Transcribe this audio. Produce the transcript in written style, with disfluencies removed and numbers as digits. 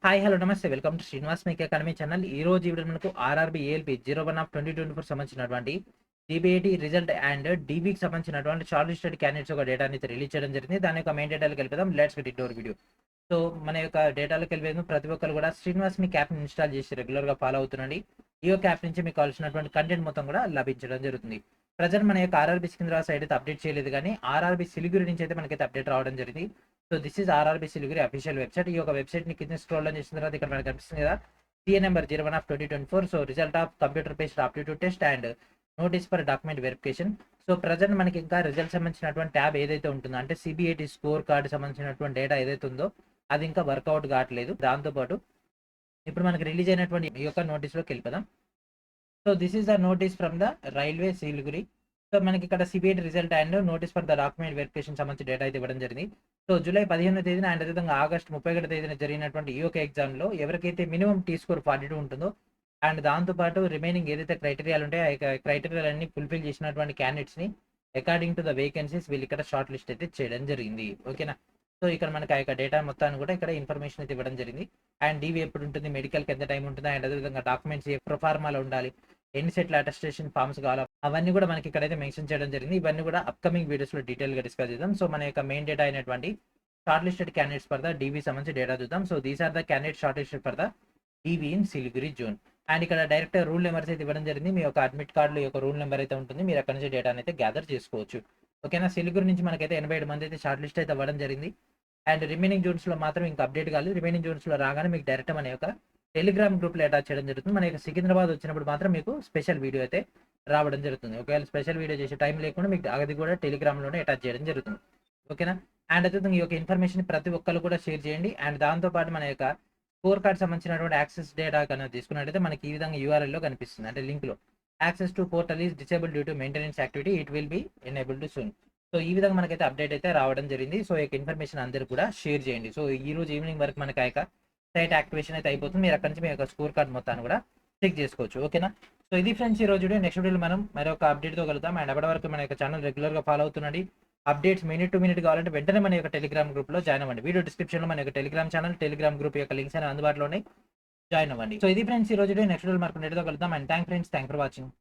Hi hello నమస్తే welcome to Srinivas make academy channel. ఈ రోజు ఈ వీడియో మనకు ఆర్ఆర్బీ ఏఎల్పీ 01 ఆఫ్ 2024 సంబంధించినటువంటి జీబీఏటీ రిజల్ట్ అండ్ డీబీకి సంబంధించినటువంటి షార్ట్ లిస్టెడ్ క్యాండిడేట్స్ ఒక డేటా అయితే రిలీజ్ చేయడం జరిగింది. దాని యొక్క మెయిన్ డేటాలకు వెళ్ళిపోదాం. Let's get it your video. So మన యొక్క డేటాలకు వెళ్ళిపోయాము. ప్రతి ఒక్కరు కూడా శ్రీనివాస్ మీ యాప్ని ఇన్స్టాల్ చేసి రెగ్యులర్గా ఫాలో అవుతుండండి. ఈ యొక్క యాప్ నుంచి మీకు కావాల్సినటువంటి కంటెంట్ మొత్తం కూడా లభించడం జరుగుతుంది. ప్రజెంట్ మన యొక్క ఆర్ఆర్బీ సికింద్రాబాద్ సైడ్ అయితే అప్డేట్ చేయలేదు, కానీ ఆర్ఆర్బీ సిలిగురి నుంచి అయితే మనకైతే అప్డేట్ రావడం జరిగింది. So this is RRB Siliguri official website. ఈ యొక్క వెబ్సైట్ ని కింద స్క్రోల్ డౌన్ చేసిన తర్వాత ఇక్కడ మనకు కనిపిస్తుంది కదా, TA number 01 of 2024. So result of computer based aptitude test and notice for document verification. So present మనకి ఇంకా రిజల్ట్ సంబంధించినటువంటి ట్యాబ్ ఏదైతే ఉంటుందో, అంటే సిబిఐటి స్కోర్ కార్డు సంబంధించినటువంటి డేటా ఏదైతే ఉందో అది ఇంకా వర్కౌట్ కావట్లేదు. దాంతోపాటు ఇప్పుడు మనకి రిలీజ్ అయినటువంటి ఈ యొక్క నోటీస్లోకి వెళ్ళిపోదాం. So this is the notice from the railway Siliguri. So మనకి ఇక్కడ CBIT result and notice for the document verification సంబంధించి డేటా అయితే ఇవ్వడం జరిగింది. సో జూలై 15వ తేదీన అండ్ అదేవిధంగా ఆగస్టు 31వ తేదీన జరిగినటువంటి ఈ యొక్క ఎగ్జామ్లో ఎవరికైతే మినిమం టీ స్కోర్ 42 ఉంటుందో అండ్ దాంతోపాటు రిమైనింగ్ ఏదైతే క్రైటీరియాలు ఉంటాయో ఆ క్రైటీరియాలన్నీ ఫుల్ఫిల్ చేసినటువంటి క్యాండిడేట్స్ని అకార్డింగ్ టు ద వేకెన్సీస్ వీళ్ళు ఇక్కడ షార్ట్ లిస్ట్ అయితే చేయడం జరిగింది. ఓకేనా. సో ఇక్కడ మనకి ఆ యొక్క డేటా మొత్తాన్ని కూడా ఇక్కడ ఇన్ఫర్మేషన్ అయితే ఇవ్వడం జరిగింది. అండ్ డీవీ ఎప్పుడు ఉంటుంది, మెడికల్కి ఎంత టైం ఉంటుంది, అండ్ అదేవిధంగా డాక్యుమెంట్స్ ఏ ప్రొఫార్మాలో ఉండాలి, ఎన్ని సెట్ల అటెస్టేషన్ ఫామ్స్ కావాలా, అవన్నీ కూడా మనకి ఇక్కడైతే మెన్షన్ చేయడం జరిగింది. ఇవన్నీ కూడా అప్కమింగ్ వీడియోస్లో డీటెయిల్గా డిస్కస్ చేద్దాం. సో మన యొక్క మెయిన్ డేటా అయినటువంటి shortlisted candidates for the DV సంబంధించి డేటా చూద్దాం. So these are the candidate shortlisted for the DV in Siliguri zone. And ఇక్కడ డైరెక్ట్ రూల్ నెంబర్స్ అయితే ఇవ్వడం జరిగింది. మీ యొక్క అడ్మిట్ కార్డులో యొక్క రూల్ నెంబర్ అయితే ఉంటుంది, మీరు అక్కడ నుంచి డేటాని అయితే గ్యాదర్ చేసుకోవచ్చు. ఓకేనా. సిలిగురి నుంచి మనకైతే 87 మంది అయితే షార్ట్ లిస్ట్ అయితే అవ్వడం జరిగింది. అండ్ రిమైనింగ్ జోన్స్లో మాత్రం ఇంకా అప్డేట్ కాలేదు. రిమైనింగ్ జోన్స్లో రాగానే మీకు డైరెక్ట్ మన యొక్క టెలిగ్రామ్ గ్రూప్లో అటాచ్ చేయడం జరుగుతుంది. మన యొక్క సికింద్రాబాద్ వచ్చినప్పుడు మాత్రం మీకు స్పెషల్ వీడియో అయితే రావడం జరుగుతుంది. ఒకవేళ స్పెషల్ వీడియో చేసే టైం లేకుండా మీకు అది కూడా టెలిగ్రామ్లోనే అటాచ్ చేయడం జరుగుతుంది. ఓకేనా. అండ్ అదే ఈ యొక్క ఇన్ఫర్మేషన్ ప్రతి ఒక్కరు కూడా షేర్ చేయండి. అండ్ దాంతోపాటు మన యొక్క స్కోర్ కార్డ్ సంబంధించినటువంటి యాక్సెస్ డేటా కనుక తీసుకున్నట్టయితే మనకి ఈ విధంగా యూఆర్ఎల్లో కనిపిస్తుంది, అంటే లింక్లో access to portal is disable due to maintenance activity, it will be enabled soon. So ఈ విధంగా మనకైతే అప్డేట్ అయితే రావడం జరిగింది. సో ఈ ఇన్ఫర్మేషన్ అందరూ కూడా షేర్ చేయండి. సో ఈ రోజు ఈవినింగ్ వరకు మనకి ఆ యొక్క సైట్ యాక్టివేషన్ అయితే అయిపోతుంది. మీరు అక్కడి నుంచి మీ యొక్క స్కోర్ కార్డ్ మొత్తాన్ని కూడా చెక్ చేసుకోవచ్చు. ఓకేనా. సో ఇది ఫ్రెండ్స్ ఈ రోజు వీడియో. నెక్స్ట్ వీడియోలో మనం మరొక అప్డేట్తో కలుద్దాం. అండ్ అప్పటి వరకు మన యొక్క ఛానల్ రెగ్యులర్గా ఫాలో అవుతుండండి. అప్డేట్స్ మినిట్ టు మినిట్ కావాలంటే వెంటనే మన యొక్క టెలిగ్రామ్ గ్రూప్లో జాయిన్ అవ్వండి. వీడియో డిస్క్రిప్షన్లో మన యొక్క టెలిగ్రామ్ ఛానల్, టెలిగ్రామ్ గ్రూప్ యొక్క లింక్స్ అనేవి అందుబాటులో ఉన్నాయి, జాయిన్ అవ్వండి. సో ఇది ఫ్రెండ్స్ ఈ రోజు వీడియో. నెక్స్ట్ వీడియో మనకు నెట్తో కలుద్దాం. And thank for watching.